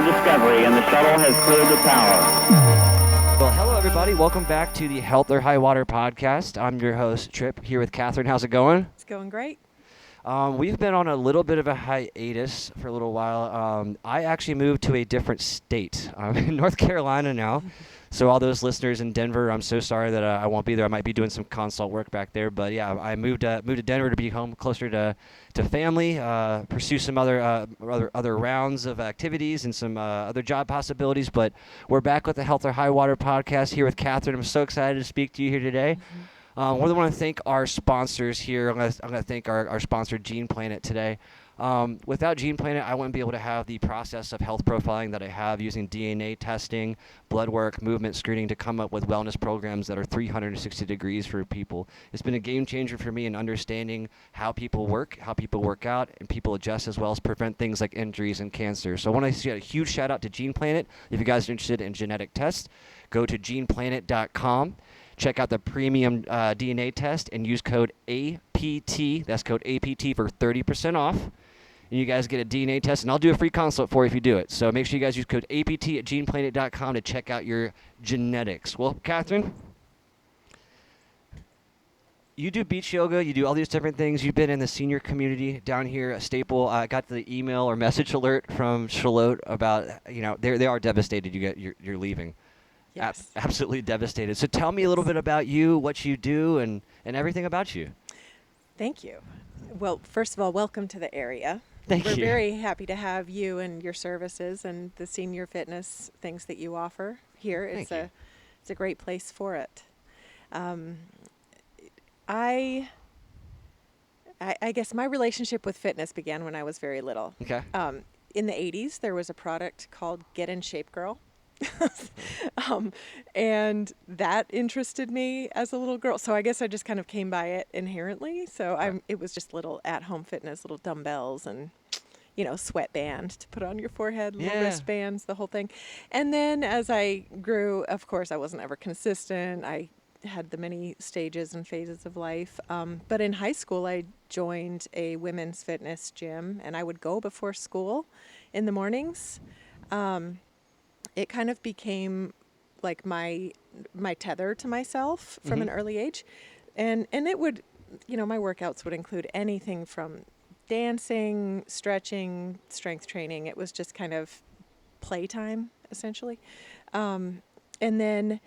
discovery, and the shuttle has cleared the tower. Well, hello, everybody. Welcome back to the Health or High Water podcast. I'm your host, Tripp, here with Kathryn. How's it going? It's going great. We've been on a little bit of a hiatus for a little while. I actually moved to a different state. I'm in North Carolina now. So all those listeners in Denver, I'm so sorry that I won't be there. I might be doing some consult work back there. But yeah, I moved to Denver to be home closer to family, pursue some other rounds of activities and some other job possibilities. But we're back with the Health or High Water podcast here with Kathryn. I'm so excited to speak to you here today. We want to thank our sponsors here. I'm going to thank our sponsor, Gene Planet, today. Without Gene Planet, I wouldn't be able to have the process of health profiling that I have using DNA testing, blood work, movement screening to come up with wellness programs that are 360 degrees for people. It's been a game changer for me in understanding how people work out, and people adjust as well as prevent things like injuries and cancer. So I want to say a huge shout out to Gene Planet. If you guys are interested in genetic tests, go to geneplanet.com. Check out the premium DNA test and use code APT. That's code APT for 30% off. And you guys get a DNA test, and I'll do a free consult for you if you do it. So make sure you guys use code APT at geneplanet.com to check out your genetics. Well, Kathryn, you do beach yoga. You do all these different things. You've been in the senior community down here at Staple. I got the email or message alert from Charlotte about, they are devastated you're leaving. Yes. Absolutely devastated. So tell me a little bit about you, what you do, and everything about you. Thank you. Well, first of all, welcome to the area. Thank you. We're very happy to have you and your services and the senior fitness things that you offer here. It's a great place for it. I guess my relationship with fitness began when I was very little. Okay. In the 80s, there was a product called Get in Shape Girl. And that interested me as a little girl. So I guess I just kind of came by it inherently. So it was just little at-home fitness, little dumbbells and, sweatband to put on your forehead, little wristbands, the whole thing. And then as I grew, of course, I wasn't ever consistent. I had the many stages and phases of life. But in high school, I joined a women's fitness gym, and I would go before school in the mornings. It kind of became like my tether to myself from an early age. And it would, my workouts would include anything from dancing, stretching, strength training. It was just kind of playtime, essentially. And then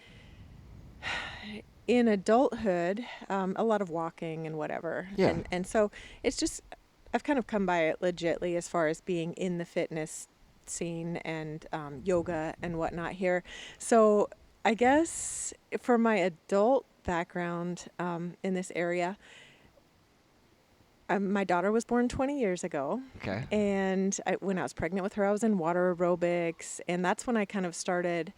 in adulthood, a lot of walking and whatever. Yeah. And so it's just, I've kind of come by it legitly as far as being in the fitness scene and yoga and whatnot here. So I guess for my adult background in this area, my daughter was born 20 years ago. Okay. And when I was pregnant with her, I was in water aerobics. And that's when I kind of started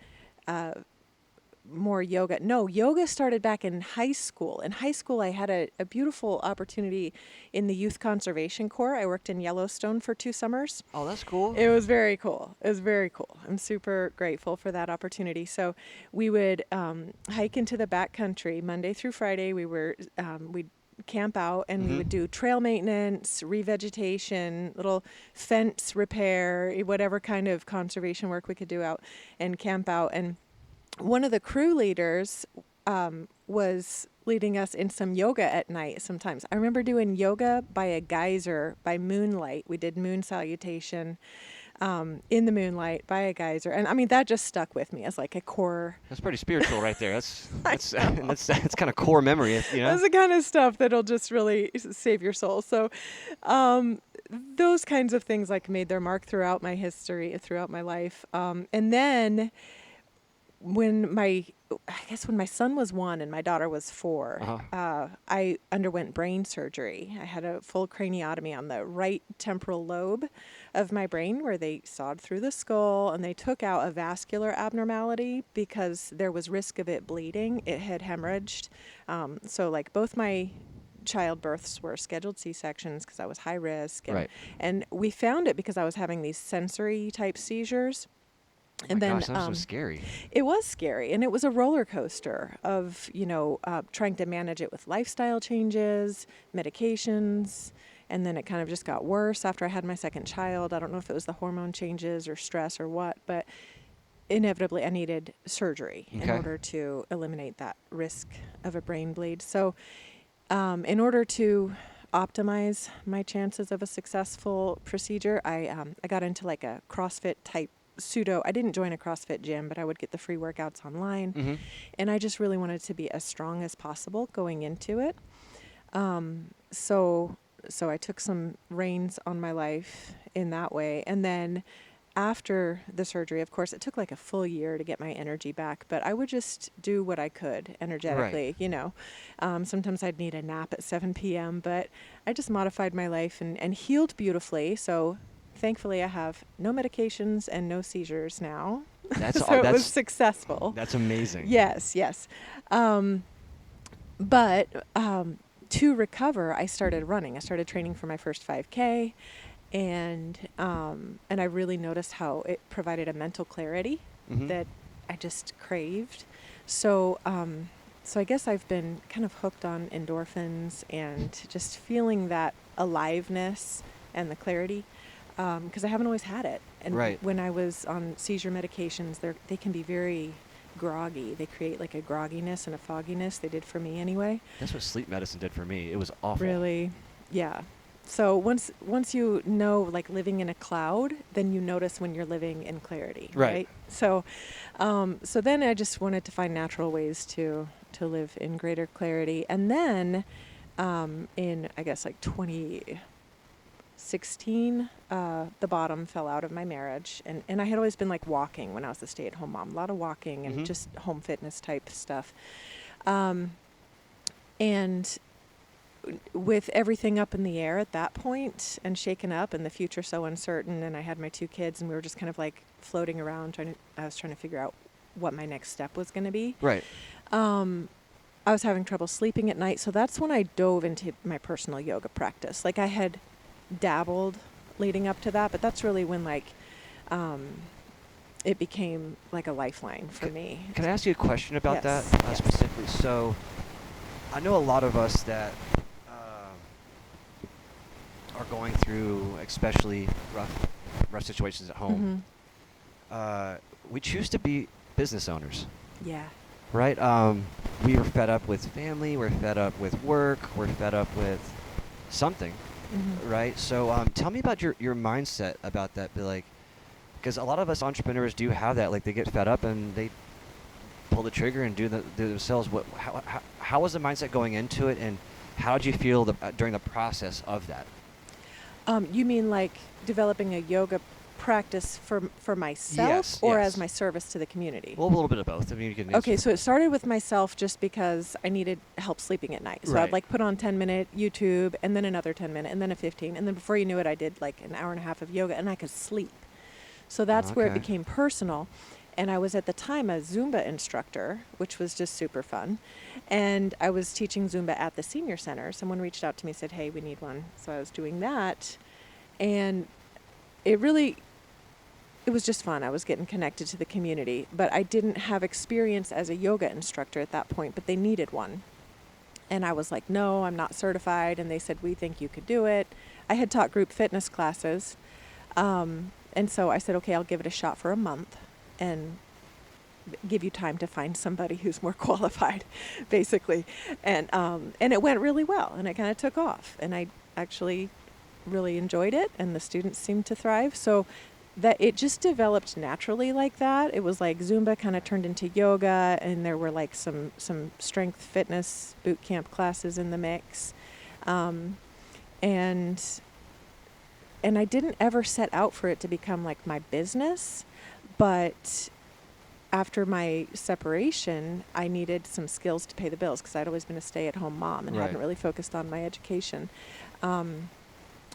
more yoga. No, yoga started back in high school. In high school, I had a beautiful opportunity in the Youth Conservation Corps. I worked in Yellowstone for 2 summers. Oh, that's cool. It was very cool. I'm super grateful for that opportunity. So we would hike into the backcountry Monday through Friday. We'd camp out and we would do trail maintenance, revegetation, little fence repair, whatever kind of conservation work we could do out and camp out. And one of the crew leaders was leading us in some yoga at night sometimes. I remember doing yoga by a geyser by moonlight. We did moon salutation in the moonlight by a geyser. And I mean, that just stuck with me as like a core. That's pretty spiritual right there. That's kind of core memory, That's the kind of stuff that'll just really save your soul. So those kinds of things like made their mark throughout my history, throughout my life. And then when my son was 1 and my daughter was 4, I underwent brain surgery. I had a full craniotomy on the right temporal lobe of my brain where they sawed through the skull and they took out a vascular abnormality because there was risk of it bleeding. It had hemorrhaged. So like both my childbirths were scheduled C-sections because I was high risk. And, and we found it because I was having these sensory type seizures. And then gosh, that was so scary. It was scary, and it was a roller coaster of trying to manage it with lifestyle changes, medications, And then it kind of just got worse after I had my second child. I don't know if it was the hormone changes or stress or what, but inevitably I needed surgery in Okay. order to eliminate that risk of a brain bleed. So in order to optimize my chances of a successful procedure, I got into like a CrossFit type I didn't join a CrossFit gym, but I would get the free workouts online. Mm-hmm. And I just really wanted to be as strong as possible going into it. So I took some reins on my life in that way. And then after the surgery, of course, it took like a full year to get my energy back, but I would just do what I could energetically, Sometimes I'd need a nap at 7 p.m., but I just modified my life and healed beautifully. So thankfully I have no medications and no seizures now. So it was successful. That's amazing. Yes. But to recover, I started running. I started training for my first 5K. And I really noticed how it provided a mental clarity that I just craved. So I guess I've been kind of hooked on endorphins and just feeling that aliveness and the clarity, because I haven't always had it. And when I was on seizure medications, they can be very groggy. They create like a grogginess and a fogginess. They did for me anyway. That's what sleep medicine did for me. It was awful. Really? Yeah. So once you know, like living in a cloud, then you notice when you're living in clarity, right? So then I just wanted to find natural ways to live in greater clarity. And then in, I guess, like 2016, the bottom fell out of my marriage. And I had always been like walking when I was a stay-at-home mom, a lot of walking and just home fitness type stuff. And with everything up in the air at that point and shaken up and the future so uncertain, and I had my 2 kids and we were just kind of like floating around I was trying to figure out what my next step was going to be. Right. I was having trouble sleeping at night, so that's when I dove into my personal yoga practice. Like I had dabbled leading up to that, but that's really when like it became like a lifeline for me. Can I ask you a question about that Yes. specifically? So I know a lot of us that are going through especially rough situations at home. We choose to be business owners. Yeah. Right? We were fed up with family, we're fed up with work, we're fed up with something, right? So tell me about your mindset about that. Because a lot of us entrepreneurs do have that. Like they get fed up and they pull the trigger and do themselves. How was the mindset going into it, and how did you feel during the process of that? You mean like developing a yoga practice for myself, or as my service to the community? Well, a little bit of both. I mean, you can. Okay, so it started with myself just because I needed help sleeping at night. So I'd like put on 10-minute YouTube, and then another 10-minute, and then a 15, and then before you knew it, I did like an hour and a half of yoga, and I could sleep. So that's where it became personal. And I was at the time a Zumba instructor, which was just super fun. And I was teaching Zumba at the senior center. Someone reached out to me and said, hey, we need one. So I was doing that. And it was just fun. I was getting connected to the community. But I didn't have experience as a yoga instructor at that point, but they needed one. And I was like, no, I'm not certified. And they said, we think you could do it. I had taught group fitness classes. And so I said, okay, I'll give it a shot for a month and give you time to find somebody who's more qualified, basically. And it went really well, and it kind of took off. And I actually really enjoyed it, and the students seemed to thrive. So that it just developed naturally like that. It was like Zumba kind of turned into yoga, and there were like some strength fitness boot camp classes in the mix. And I didn't ever set out for it to become like my business, but after my separation, I needed some skills to pay the bills because I'd always been a stay-at-home mom and hadn't really focused on my education.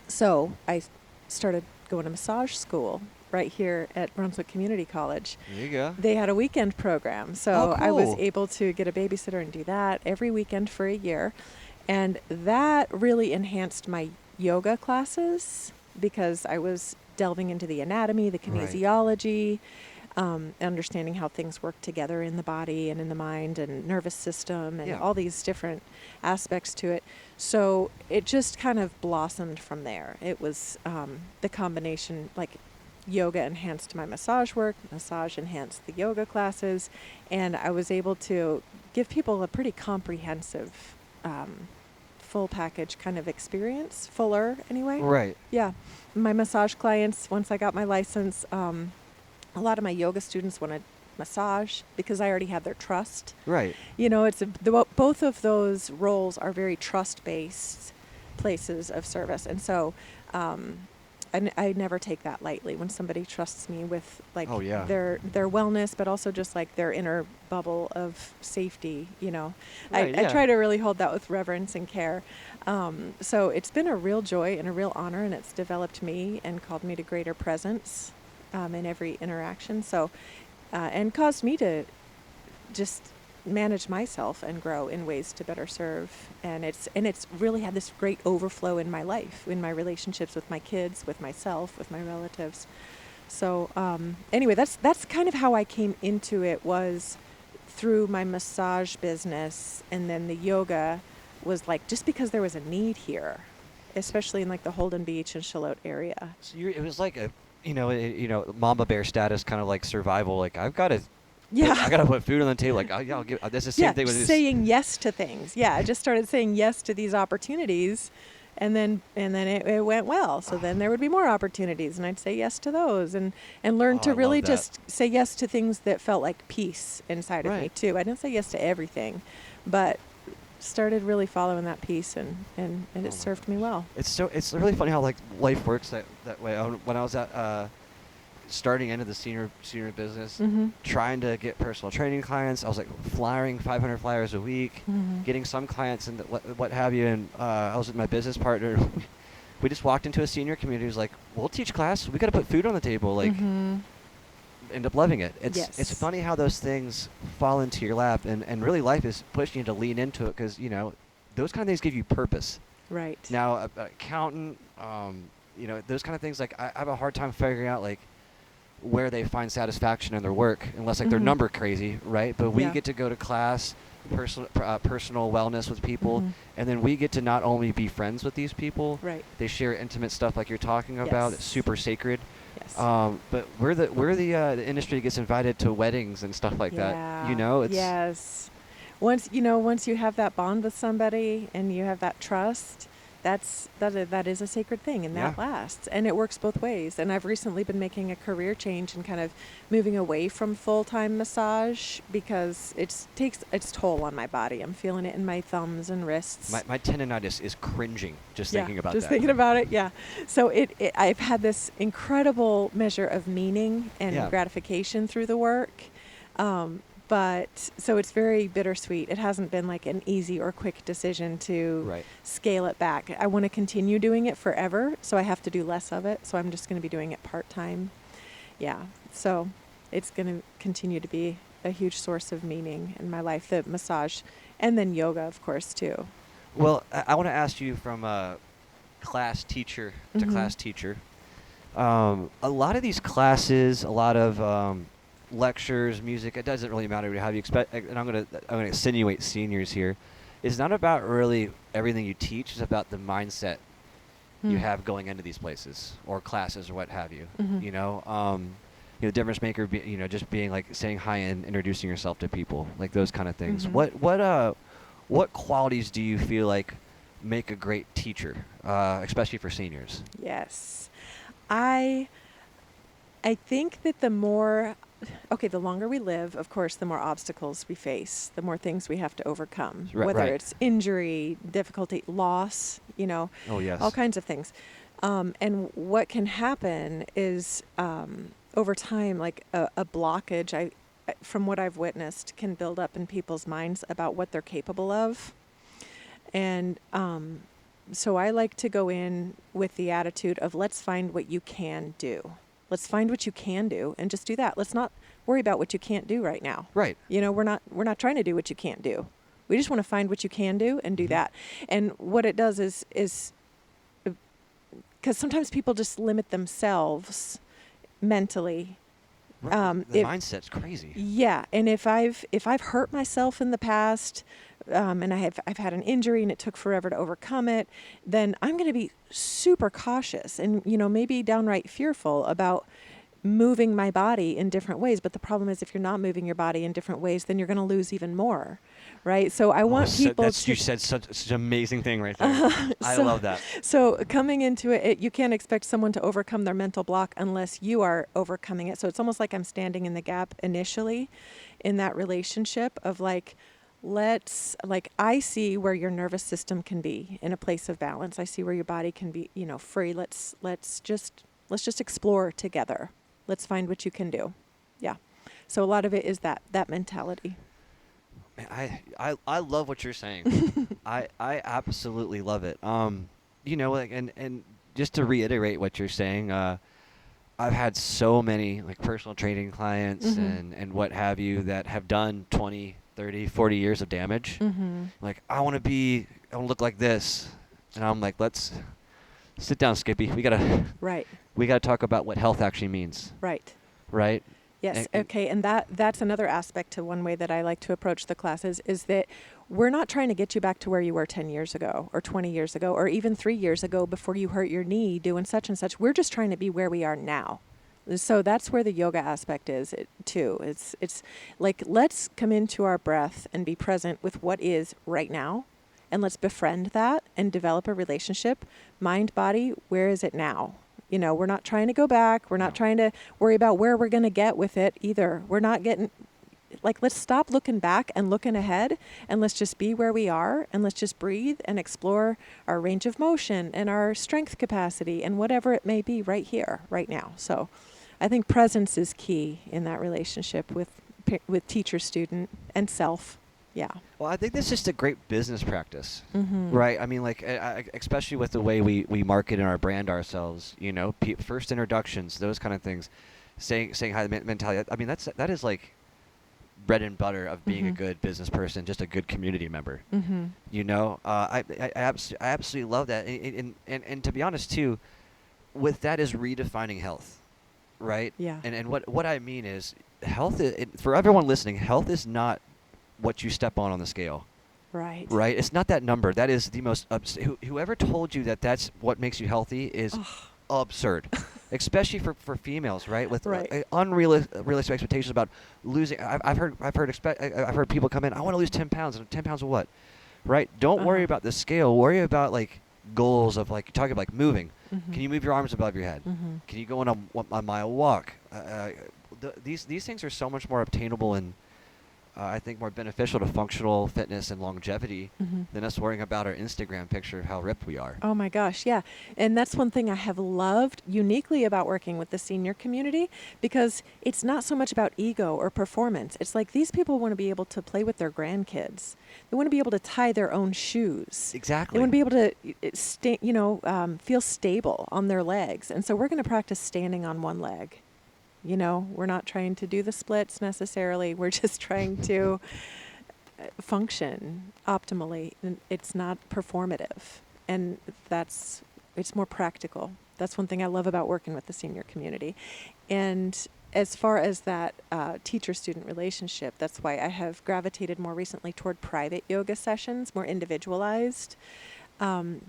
So I started going to massage school right here at Brunswick Community College. There you go. They had a weekend program, so I was able to get a babysitter and do that every weekend for a year. And that really enhanced my yoga classes because I was delving into the anatomy, the kinesiology, understanding how things work together in the body and in the mind and nervous system and Yeah. all these different aspects to it. So it just kind of blossomed from there. It was the combination, like yoga enhanced my massage work, massage enhanced the yoga classes, and I was able to give people a pretty comprehensive full package kind of experience, fuller anyway. Right. Yeah. My massage clients, once I got my license, a lot of my yoga students wanted massage because I already had their trust. Right. You know, both of those roles are very trust-based places of service. And so I never take that lightly when somebody trusts me with like Oh, yeah. their wellness, but also just like their inner bubble of safety, you know. Right, I yeah. try to really hold that with reverence and care. So it's been a real joy and a real honor, and it's developed me and called me to greater presence in every interaction. So, and caused me to just manage myself and grow in ways to better serve. And it's really had this great overflow in my life, in my relationships with my kids, with myself, with my relatives. So anyway, that's kind of how I came into it, was through my massage business, and then the yoga was like just because there was a need here, especially in like the Holden Beach and Charlotte area. So it was like a, mama bear status, kind of like survival. Like I gotta put food on the table. Like I'll give. That's the same thing with this. Saying yes to things. Yeah, I just started saying yes to these opportunities, and then it went well. So then there would be more opportunities, and I'd say yes to those, and learn to I really love that. just say yes to things that felt like peace inside of me Right. too. I didn't say yes to everything, but started really following that peace, and it served me well. It's really funny how like life works that way. When I was at starting into the senior business, Mm-hmm. trying to get personal training clients, I was like flying 500 flyers a week, Mm-hmm. getting some clients and what have you. And I was with my business partner. We just walked into a senior community. Who's like, "We'll teach class. We got to put food on the table." Like, Mm-hmm. end up loving it. It's Yes. funny how those things fall into your lap, and really life is pushing you to lean into it, because those kind of things give you purpose. Right. Now, an accountant, those kind of things, like I have a hard time figuring out like where they find satisfaction in their work, unless like they're Mhm. number crazy, right? But we Yeah. get to go to class, personal wellness with people, Mhm. and then we get to not only be friends with these people, Right. they share intimate stuff like you're talking about. Yes. It's super sacred. Yes. But we're the industry that gets invited to weddings and stuff like that. It's Yes. Once you have that bond with somebody and you have that trust, that is a sacred thing, and that Yeah. lasts, and it works both ways. And I've recently been making a career change and kind of moving away from full-time massage because it takes its toll on my body. I'm feeling it in my thumbs and wrists. my tendonitis is cringing just thinking about just that. thinking about it, yeah. So I've had this incredible measure of meaning and Yeah. gratification through the work. But so it's very bittersweet. It hasn't been like an easy or quick decision to Right. scale it back. I want to continue doing it forever, so I have to do less of it. So I'm just going to be doing it part-time. Yeah. So it's going to continue to be a huge source of meaning in my life, the massage, and then yoga, of course, too. Well, I want to ask you, from class teacher to Mhm. class teacher. A lot of these classes, a lot of lectures, music, it doesn't really matter how you expect. And I'm gonna insinuate seniors here. It's not about really everything you teach. It's about the mindset you Hmm. have going into these places or classes or what have you. Mhm. The difference maker, just being like saying hi and introducing yourself to people, like those kind of things. Mhm. What qualities do you feel like make a great teacher, especially for seniors? Yes. I think that the longer we live, of course, the more obstacles we face, the more things we have to overcome, whether Right. it's injury, difficulty, loss, Oh, yes. all kinds of things. And what can happen is over time, like a blockage, from what I've witnessed, can build up in people's minds about what they're capable of. And so I like to go in with the attitude of, let's find what you can do. Let's find what you can do and just do that. Let's not worry about what you can't do right now. Right. We're not trying to do what you can't do. We just want to find what you can do and do Mhm. that. And what it does is because sometimes people just limit themselves mentally The mindset's crazy. Yeah, and if I've hurt myself in the past, and I've had an injury and it took forever to overcome it, then I'm going to be super cautious and maybe downright fearful about moving my body in different ways. But the problem is, if you're not moving your body in different ways, then you're going to lose even more, right? So I want people to. You said such an amazing thing right there. I love that. So coming into it, you can't expect someone to overcome their mental block unless you are overcoming it. So it's almost like I'm standing in the gap initially in that relationship of I see where your nervous system can be in a place of balance. I see where your body can be, free. Let's just explore together. Let's find what you can do. Yeah. So a lot of it is that mentality. Man, I love what you're saying. I absolutely love it. And just to reiterate what you're saying, I've had so many personal training clients and what have you that have done 20, 30, 40 years of damage. I want to look like this. And I'm like, let's sit down, Skippy. We gotta talk about what health actually means. Right? Yes. Okay. And that's another aspect to one way that I like to approach the classes is that we're not trying to get you back to where you were 10 years ago or 20 years ago or even 3 years ago before you hurt your knee doing such and such. We're just trying to be where we are now. So that's where the yoga aspect is too. It's like, let's come into our breath and be present with what is right now. And let's befriend that and develop a relationship. Mind, body, where is it now? We're not trying to go back. We're not trying to worry about where we're going to get with it either. We're not getting, let's stop looking back and looking ahead, and let's just be where we are, and let's just breathe and explore our range of motion and our strength capacity and whatever it may be right here, right now. So I think presence is key in that relationship with teacher, student, and self. Yeah. Well, I think this is just a great business practice, right? I mean, especially with the way we market and our brand ourselves, first introductions, those kind of things, saying hi mentality. I mean, that is like bread and butter of being a good business person, just a good community member. I absolutely love that. And to be honest too, with that is redefining health, right? Yeah. And what I mean is health for everyone listening, health is not what you step on the scale. Right. Right? It's not that number. That is the most whoever told you that that's what makes you healthy is absurd. Especially for females, right? With unrealistic expectations about losing. I've heard people come in, I want to lose 10 pounds. And 10 pounds of what? Right? Don't worry about the scale. Worry about goals of talking about moving. Can you move your arms above your head? Can you go on a mile walk? These things are so much more obtainable and I think more beneficial to functional fitness and longevity than us worrying about our Instagram picture of how ripped we are. Oh my gosh, yeah. And that's one thing I have loved uniquely about working with the senior community, because it's not so much about ego or performance. It's like these people want to be able to play with their grandkids. They want to be able to tie their own shoes. Exactly. They want to be able to feel stable on their legs. And so we're going to practice standing on one leg. We're not trying to do the splits necessarily. We're just trying to function optimally. It's not performative. And it's more practical. That's one thing I love about working with the senior community. And as far as that teacher-student relationship, that's why I have gravitated more recently toward private yoga sessions, more individualized,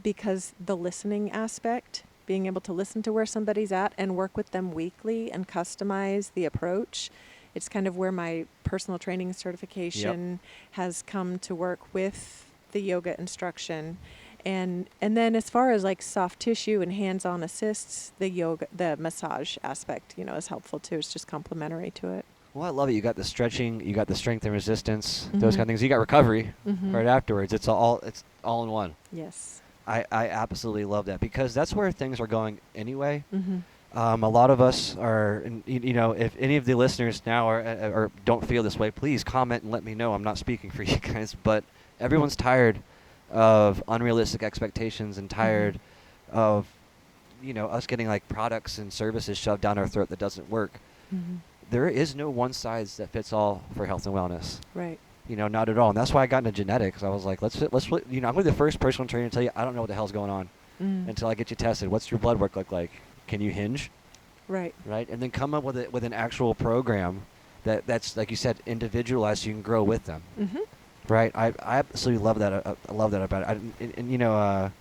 because the listening aspect, being able to listen to where somebody's at and work with them weekly and customize the approach. It's kind of where my personal training certification has come to work with the yoga instruction. And then as far as soft tissue and hands-on assists, the massage aspect, is helpful too. It's just complementary to it. Well, I love it. You got the stretching, you got the strength and resistance, those kind of things. You got recovery right afterwards. It's all in one. Yes. I absolutely love that, because that's where things are going anyway. A lot of us are, if any of the listeners now or don't feel this way, please comment and let me know. I'm not speaking for you guys, but everyone's tired of unrealistic expectations and tired of, us getting products and services shoved down our throat that doesn't work. There is no one size that fits all for health and wellness. Right. Not at all. And that's why I got into genetics. I was like, let's I'm going to be the first personal trainer to tell you I don't know what the hell's going on until I get you tested. What's your blood work look like? Can you hinge? Right. right? And then come up with an actual program that's like you said, individualized, so you can grow with them, Mm-hmm. right? I absolutely love that. I love that about it.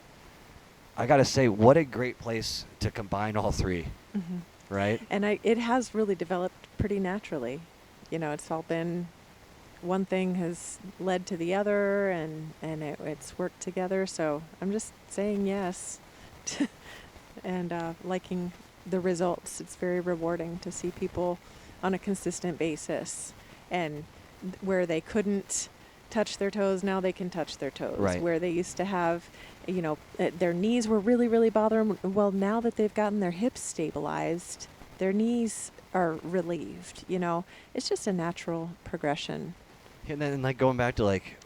I gotta say, what a great place to combine all three, Mm-hmm. right? And it has really developed pretty naturally. It's all been one thing has led to the other, and it's worked together. So I'm just saying yes, and liking the results. It's very rewarding to see people on a consistent basis, and where they couldn't touch their toes, now they can touch their toes. Right. Where they used to have, their knees were really, really bothering. Well, now that they've gotten their hips stabilized, their knees are relieved. It's just a natural progression. And then like going back to like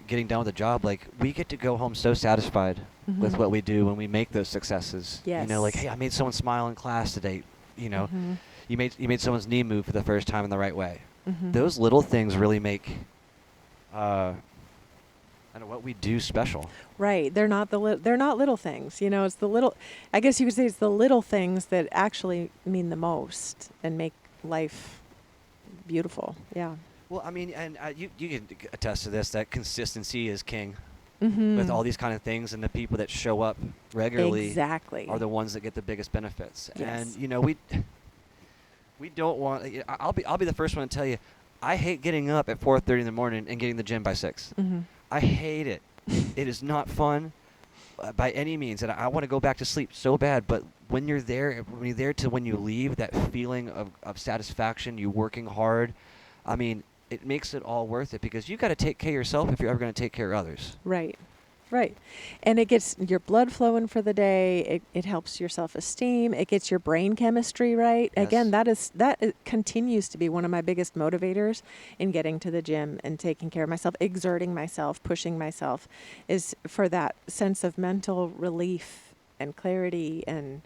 getting done with the job, like we get to go home so satisfied with what we do when we make those successes. Yes. Like, hey, I made someone smile in class today. Mhm. You made someone's knee move for the first time in the right way. Mhm. Those little things really make what we do special. Right. They're not they're not little things. It's the little. I guess you could say it's the little things that actually mean the most and make life beautiful. Yeah. Well, I mean, and you can attest to this, that consistency is king Mm-hmm. with all these kind of things, and the people that show up regularly Exactly. are the ones that get the biggest benefits. Yes. And we don't want. I'll be the first one to tell you, I hate getting up at 4:30 in the morning and getting to the gym by 6. Mm-hmm. I hate it. It is not fun by any means, and I want to go back to sleep so bad. But when you're there to when you leave, that feeling of satisfaction, you working hard, I mean, it makes it all worth it, because you got to take care of yourself if you're ever going to take care of others. Right. Right. And it gets your blood flowing for the day. It helps your self-esteem. It gets your brain chemistry right. Yes. Again, that continues to be one of my biggest motivators in getting to the gym and taking care of myself, exerting myself, pushing myself, is for that sense of mental relief and clarity. And,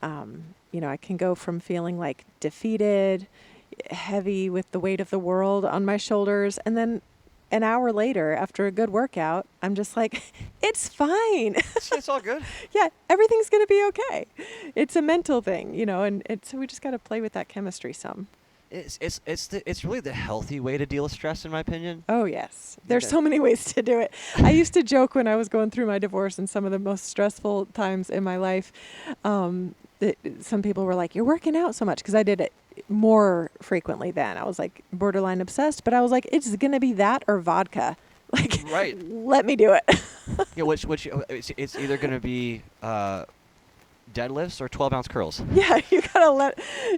I can go from feeling like defeated, heavy with the weight of the world on my shoulders, and then an hour later, after a good workout, I'm just like, it's fine. It's all good. Yeah, everything's going to be okay. It's a mental thing, and so we just got to play with that chemistry some. It's really the healthy way to deal with stress, in my opinion. Oh, yes. There's Okay. so many ways to do it. I used to joke when I was going through my divorce and some of the most stressful times in my life, that some people were like, you're working out so much, because I did it more frequently then. I was like borderline obsessed, but I was like, it's going to be that or vodka. Like, Right. let me do it. Which it's either going to be deadlifts or 12-ounce curls. Yeah, you gotta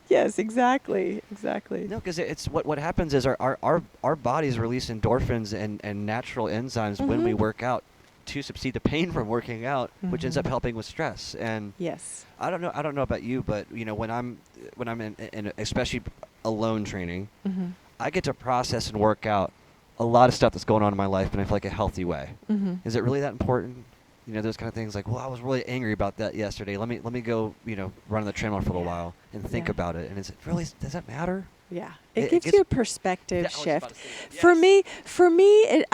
yes, exactly. No, because it's what happens is our bodies release endorphins and natural enzymes when we Mhm. work out to subside the pain from working out, which ends up Mhm. helping with stress. And Yes. I don't know about you, but when I'm in especially alone training, Mm-hmm. I get to process and work out a lot of stuff that's going on in my life in I feel like a healthy way. Mm-hmm. Is it really that important? Those kind of things like, well, I was really angry about that yesterday. Let me go, run on the treadmill for a little while and think Yeah. about it. And does that matter? Yeah, It it gives gets- you a perspective Yeah, I was shift. about to say that. For me,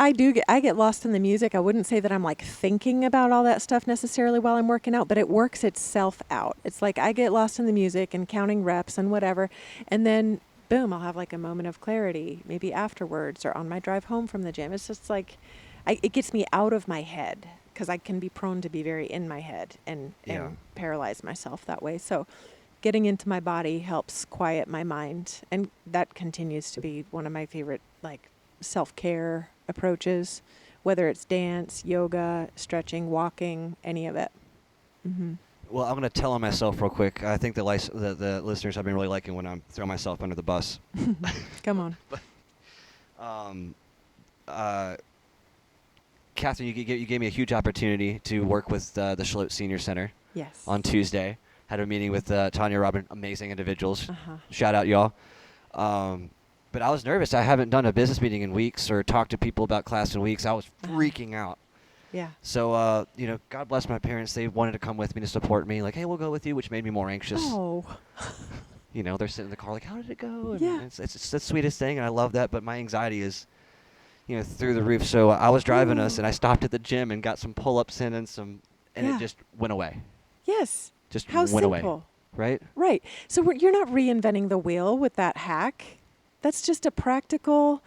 I get lost in the music. I wouldn't say that I'm like thinking about all that stuff necessarily while I'm working out, but it works itself out. It's like I get lost in the music and counting reps and whatever, and then boom, I'll have like a moment of clarity, maybe afterwards or on my drive home from the gym. It's just like, it gets me out of my head, because I can be prone to be very in my head and Yeah. paralyze myself that way. So getting into my body helps quiet my mind, and that continues to be one of my favorite like self-care approaches, whether it's dance, yoga, stretching, walking, any of it. Mm-hmm. Well, I'm going to tell on myself real quick. I think the listeners have been really liking when I'm throwing myself under the bus. Come on. Kathryn, you gave me a huge opportunity to work with the Schlote Senior Center Yes. on Tuesday. Had a meeting with Tanya, Robin, amazing individuals. Uh-huh. Shout out, y'all. But I was nervous. I haven't done a business meeting in weeks or talked to people about class in weeks. I was freaking out. Yeah. So, God bless my parents. They wanted to come with me to support me. Like, hey, we'll go with you, which made me more anxious. Oh. They're sitting in the car like, how did it go? And Yeah. It's the sweetest thing, and I love that. But my anxiety is, through the roof. So I was driving us, and I stopped at the gym and got some pull-ups in and Yeah. it just went away. Yes. Just How went away. simple. right? Right. So you're not reinventing the wheel with that hack. That's just a practical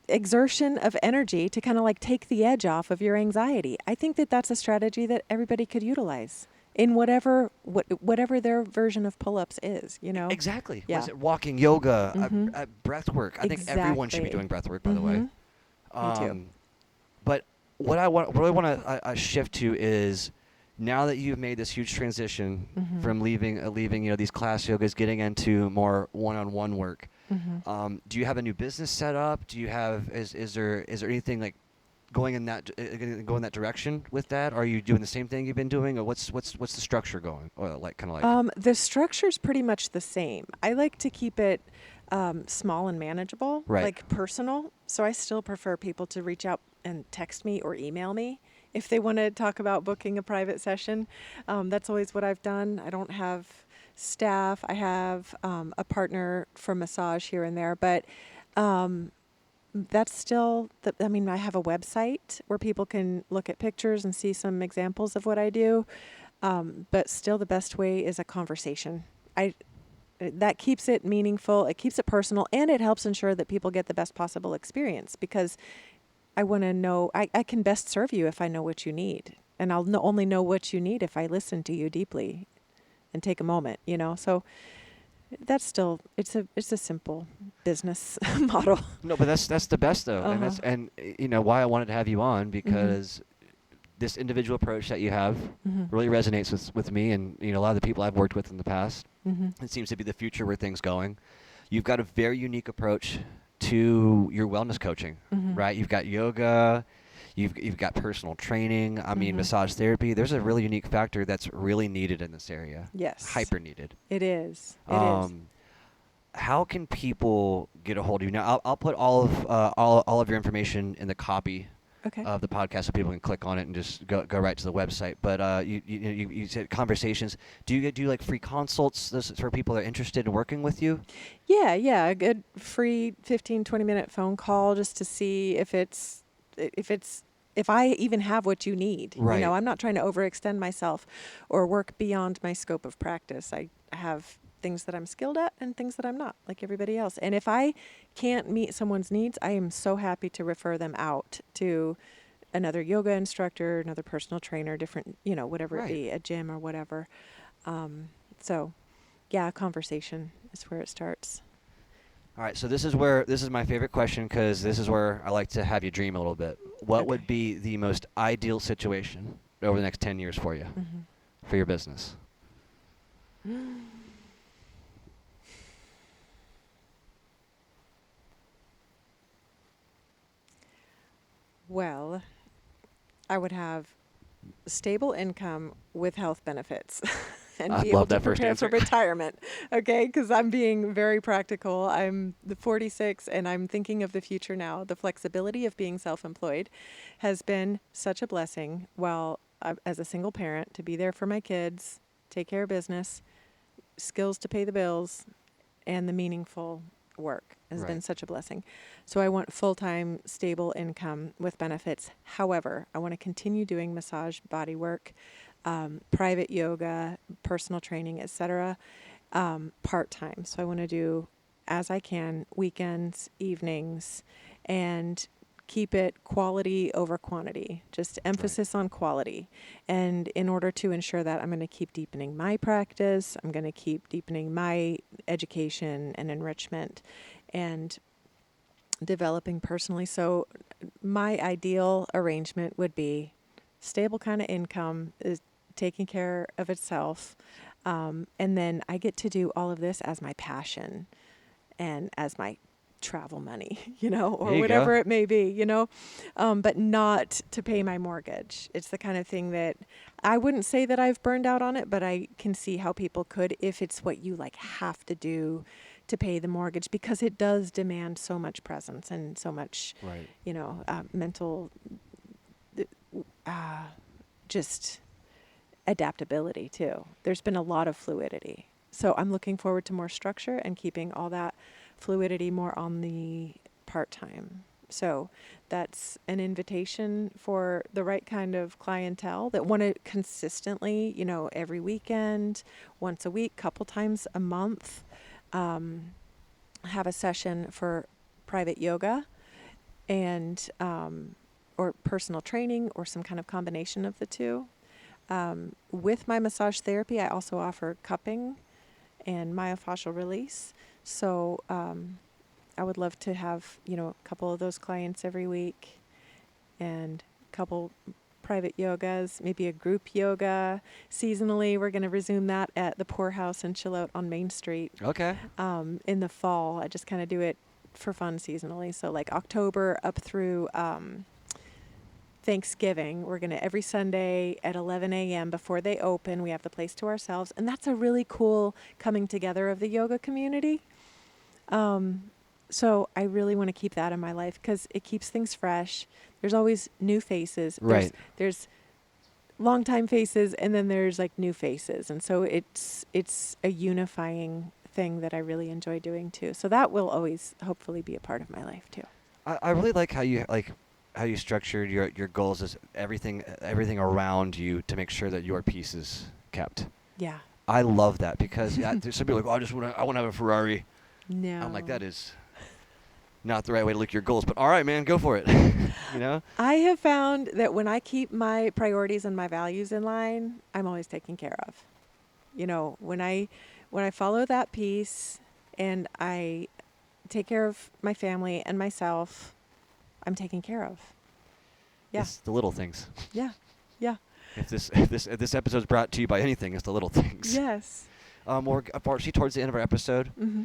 exertion of energy to kind of like take the edge off of your anxiety. I think that that's a strategy that everybody could utilize in whatever their version of pull-ups is, you know? Exactly. Yeah. Was it walking, yoga, Mhm. breath work? I think everyone should be Exactly. doing breath work, by the way. Me too. But what I really want to shift to is, now that you've made this huge transition from leaving these class yogas, getting into more one-on-one work, do you have a new business set up? Do you have is there anything like going in that direction with that? Are you doing the same thing you've been doing, or what's the structure going, or like kind of like? The structure's pretty much the same. I like to keep it small and manageable, Right. like personal. So I still prefer people to reach out and text me or email me if they want to talk about booking a private session. That's always what I've done. I don't have staff. I have a partner for massage here and there, but that's still, I have a website where people can look at pictures and see some examples of what I do. But still the best way is a conversation. That keeps it meaningful, it keeps it personal, and it helps ensure that people get the best possible experience, because I want to know, I can best serve you if I know what you need. And I'll only know what you need if I listen to you deeply and take a moment, you know? So that's still, it's a simple business model. No, but that's the best though, and you know why I wanted to have you on, because this individual approach that you have really resonates with me, and a lot of the people I've worked with in the past. It seems to be the future where things going. You've got a very unique approach to your wellness coaching, right? You've got yoga, you've got personal training. I mean, massage therapy. There's a really unique factor that's really needed in this area. Yes. Hyper needed. It is. It is. How can people get a hold of you? Now, I'll put all of your information in the copy of the podcast, so people can click on it and just go right to the website. But you said conversations. Do you do like free consults for people that are interested in working with you? Yeah, a good free 15-20 minute phone call just to see if I even have what you need. Right. You know, I'm not trying to overextend myself or work beyond my scope of practice. I have things that I'm skilled at and things that I'm not, like everybody else. And if I can't meet someone's needs, I am so happy to refer them out to another yoga instructor, another personal trainer, different, whatever it be, a gym or whatever. So yeah, a conversation is where it starts. All right, so this is my favorite question, because this is where I like to have you dream a little bit. What would be the most ideal situation over the next 10 years for you, for your business? Well, I would have stable income with health benefits and be able to prepare for retirement. Okay, because I'm being very practical. I'm 46 and I'm thinking of the future now. The flexibility of being self-employed has been such a blessing. While as a single parent, to be there for my kids, take care of business, skills to pay the bills, and the meaningful work has been such a blessing. So I want full-time, stable income with benefits. However, I want to continue doing massage, body work, private yoga, personal training, etc., part-time. So I want to do, as I can, weekends, evenings, and keep it quality over quantity, just emphasis on quality. And in order to ensure that, I'm going to keep deepening my practice. I'm going to keep deepening my education and enrichment and developing personally. So my ideal arrangement would be stable kind of income, is taking care of itself. And then I get to do all of this as my passion and as my travel money, or whatever it may be, but not to pay my mortgage. It's the kind of thing that I wouldn't say that I've burned out on it, but I can see how people could if it's what you have to do to pay the mortgage, because it does demand so much presence and so much, mental, just adaptability too. There's been a lot of fluidity. So I'm looking forward to more structure and keeping all that fluidity more on the part-time So that's an invitation for the right kind of clientele that want to consistently, every weekend, once a week, couple times a month, have a session for private yoga and or personal training or some kind of combination of the two. With my massage therapy, I also offer cupping and myofascial release. So I would love to have, a couple of those clients every week and a couple private yogas, maybe a group yoga. Seasonally, we're going to resume that at the Poorhouse and Chill Out on Main Street. Okay. In the fall. I just kind of do it for fun seasonally. So like October up through Thanksgiving, we're going to every Sunday at 11 a.m. before they open, we have the place to ourselves. And that's a really cool coming together of the yoga community. So I really want to keep that in my life because it keeps things fresh. There's always new faces. Right. There's longtime faces and then there's like new faces. And so it's a unifying thing that I really enjoy doing too. So that will always hopefully be a part of my life too. I really like how you structured your goals as everything around you to make sure that your piece is kept. Yeah. I love that because there's some people like, I want to have a Ferrari. No. I'm like, that is not the right way to look at your goals, but all right, man, go for it. I have found that when I keep my priorities and my values in line, I'm always taken care of. When I follow that piece and I take care of my family and myself, I'm taken care of. Yeah. It's the little things. Yeah. Yeah. If this episode is brought to you by anything, it's the little things. Yes. We're unfortunately towards the end of our episode. Mm-hmm.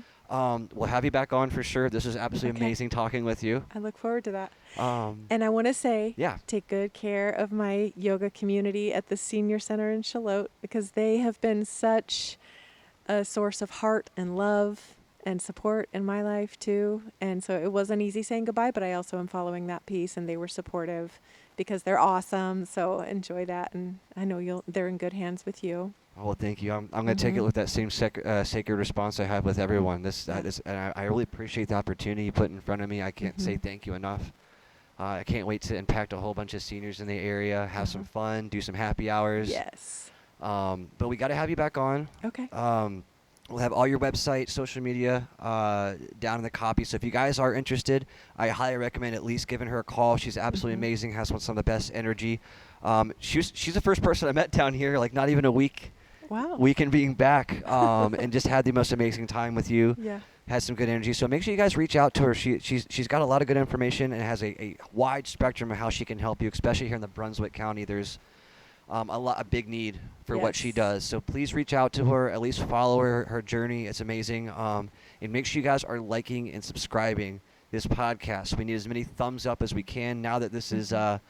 We'll have you back on for sure. This was absolutely amazing talking with you. I look forward to that. And I want to say, yeah, take good care of my yoga community at the Senior Center in Charlotte because they have been such a source of heart and love and support in my life too. And so it wasn't easy saying goodbye, but I also am following that piece and they were supportive because they're awesome. So enjoy that. And I know they're in good hands with you. Oh, well, thank you. I'm going to take it with that same sacred response I have with everyone. And I really appreciate the opportunity you put in front of me. I can't say thank you enough. I can't wait to impact a whole bunch of seniors in the area, have some fun, do some happy hours. Yes. But we got to have you back on. Okay. We'll have all your website, social media down in the copy. So if you guys are interested, I highly recommend at least giving her a call. She's absolutely amazing, has some of the best energy. She's the first person I met down here, like not even a week. Wow. Weekend being back, and just had the most amazing time with you. Yeah. Has some good energy. So make sure you guys reach out to her. She's got a lot of good information and has a wide spectrum of how she can help you, especially here in the Brunswick County. There's a big need for what she does. So please reach out to her, at least follow her journey. It's amazing. And make sure you guys are liking and subscribing this podcast. We need as many thumbs up as we can now that this is the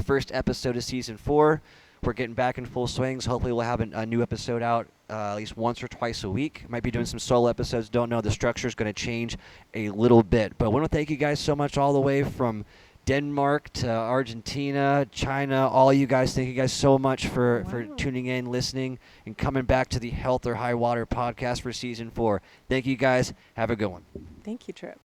first episode of season 4. We're getting back in full swings. Hopefully we'll have a new episode out at least once or twice a week. Might be doing some solo episodes. Don't know. The structure is going to change a little bit. But I want to thank you guys so much all the way from Denmark to Argentina, China, all you guys. Thank you guys so much for tuning in, listening, and coming back to the Health or High Water podcast for season 4. Thank you guys. Have a good one. Thank you, Tripp.